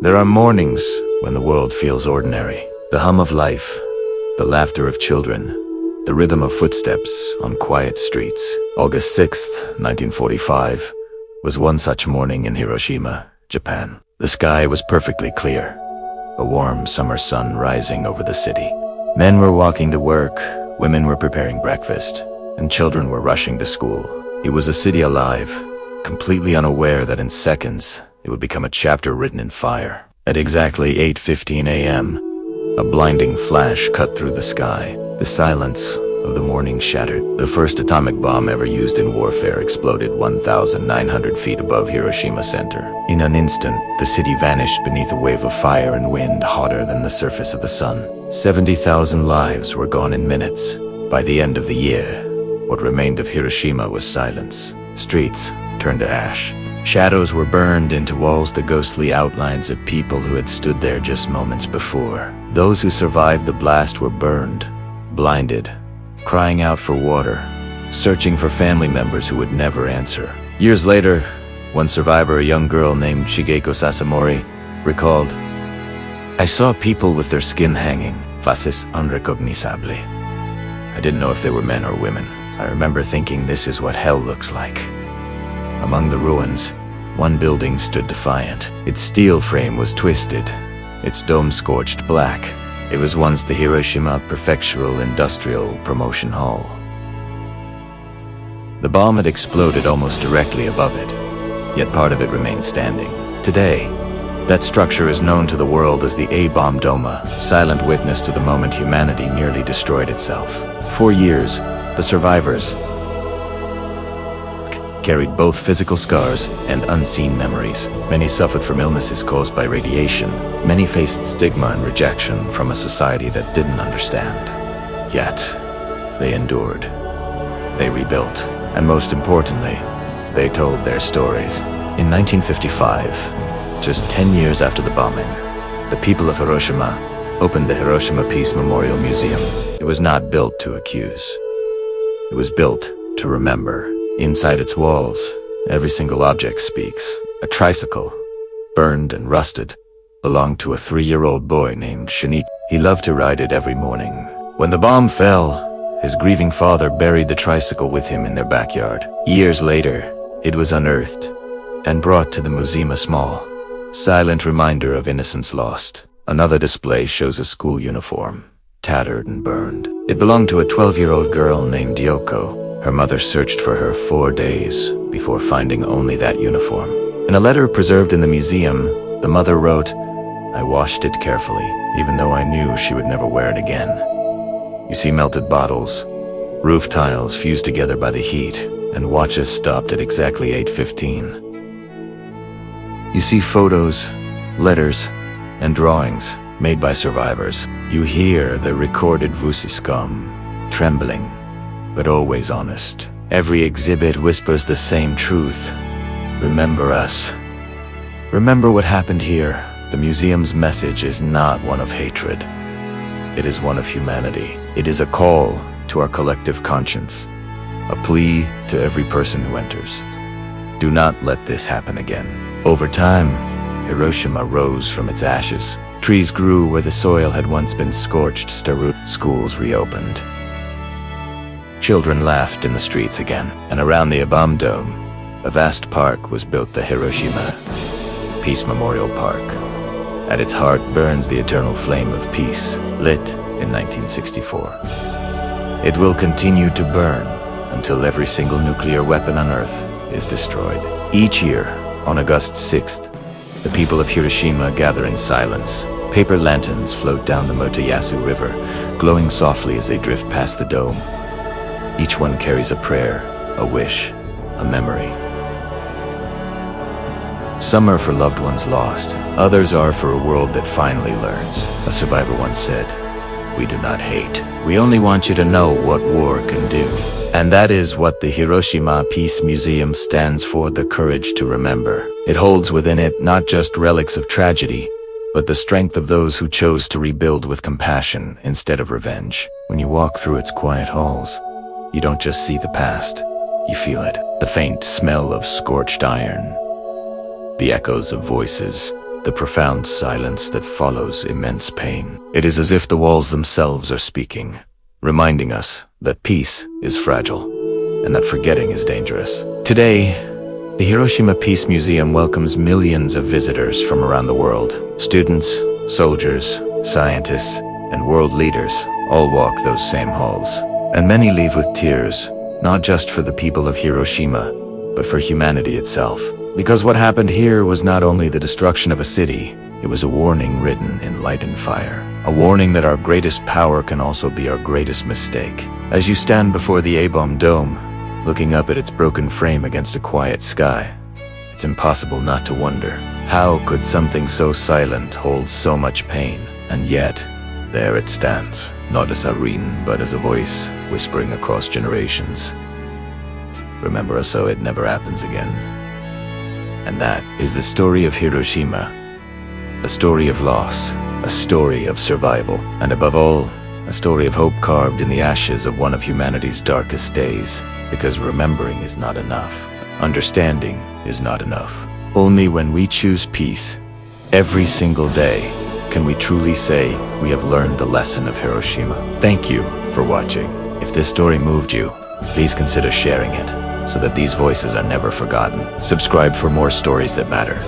There are mornings when the world feels ordinary. The hum of life, the laughter of children, the rhythm of footsteps on quiet streets. August 6th, 1945, was one such morning in Hiroshima, Japan. The sky was perfectly clear, a warm summer sun rising over the city. Men were walking to work, women were preparing breakfast, and children were rushing to school. It was a city alive, completely unaware that in seconds it would become a chapter written in fire. At exactly 8:15 a.m., a blinding flash cut through the sky. The silence of the morning shattered. The first atomic bomb ever used in warfare exploded 1,900 feet above Hiroshima Center. In an instant, the city vanished beneath a wave of fire and wind hotter than the surface of the sun. 70,000 lives were gone in minutes. By the end of the year, what remained of Hiroshima was silence. Streets turned to ash. Shadows were burned into walls, the ghostly outlines of people who had stood there just moments before. Those who survived the blast were burned, blinded, crying out for water, searching for family members who would never answer. Years later, one survivor, a young girl named Shigeko Sasamori, recalled, "I saw people with their skin hanging, faces unrecognizable. I didn't know if they were men or women. I remember thinking this is what hell looks like." Among the ruins, one building stood defiant. Its steel frame was twisted, its dome scorched black. It was once the Hiroshima Prefectural Industrial Promotion Hall. The bomb had exploded almost directly above it, yet part of it remained standing. Today, that structure is known to the world as the A-bomb Doma, silent witness to the moment humanity nearly destroyed itself. For years, the survivors carried both physical scars and unseen memories. Many suffered from illnesses caused by radiation. Many faced stigma and rejection from a society that didn't understand. Yet, they endured. They rebuilt. And most importantly, they told their stories. In 1955, just 10 years after the bombing, the people of Hiroshima opened the Hiroshima Peace Memorial Museum. It was not built to accuse. It was built to remember. Inside its walls, every single object speaks. A tricycle, burned and rusted, belonged to a 3-year-old boy named Shinichi. He loved to ride it every morning. When the bomb fell, his grieving father buried the tricycle with him in their backyard. Years later, it was unearthed and brought to the museum, a small, silent reminder of innocence lost. Another display shows a school uniform, tattered and burned. It belonged to a 12-year-old girl named Yoko. Her mother searched for her 4 days before finding only that uniform. In a letter preserved in the museum, the mother wrote, "I washed it carefully, even though I knew she would never wear it again." You see melted bottles, roof tiles fused together by the heat, and watches stopped at exactly 8:15. You see photos, letters, and drawings made by survivors. You hear the recorded voices come, trembling, but always honest. Every exhibit whispers the same truth. Remember us. Remember what happened here. The museum's message is not one of hatred. It is one of humanity. It is a call to our collective conscience, a plea to every person who enters. Do not let this happen again. Over time, Hiroshima rose from its ashes. Trees grew where the soil had once been scorched. Schools reopened. Children laughed in the streets again, and around the bomb dome, a vast park was built, the Hiroshima Peace Memorial Park. At its heart burns the eternal flame of peace, lit in 1964. It will continue to burn until every single nuclear weapon on Earth is destroyed. Each year, on August 6th, the people of Hiroshima gather in silence. Paper lanterns float down the Motoyasu River, glowing softly as they drift past the dome. Each one carries a prayer, a wish, a memory. Some are for loved ones lost. Others are for a world that finally learns. A survivor once said, "We do not hate. We only want you to know what war can do." And that is what the Hiroshima Peace Museum stands for, the courage to remember. It holds within it not just relics of tragedy, but the strength of those who chose to rebuild with compassion instead of revenge. When you walk through its quiet halls, you don't just see the past, you feel it. The faint smell of scorched iron, the echoes of voices, the profound silence that follows immense pain. It is as if the walls themselves are speaking, reminding us that peace is fragile and that forgetting is dangerous. Today, the Hiroshima Peace Museum welcomes millions of visitors from around the world. Students, soldiers, scientists, and world leaders all walk those same halls. And many leave with tears, not just for the people of Hiroshima, but for humanity itself. Because what happened here was not only the destruction of a city, it was a warning written in light and fire. A warning that our greatest power can also be our greatest mistake. As you stand before the A-bomb dome, looking up at its broken frame against a quiet sky, it's impossible not to wonder, how could something so silent hold so much pain? And yet, there it stands, not as a ruin, but as a voice whispering across generations. Remember us so it never happens again. And that is the story of Hiroshima. A story of loss, a story of survival, and above all, a story of hope carved in the ashes of one of humanity's darkest days. Because remembering is not enough. Understanding is not enough. Only when we choose peace, every single day, can we truly say we have learned the lesson of Hiroshima. Thank you for watching. If this story moved you, please consider sharing it, so that these voices are never forgotten. Subscribe for more stories that matter.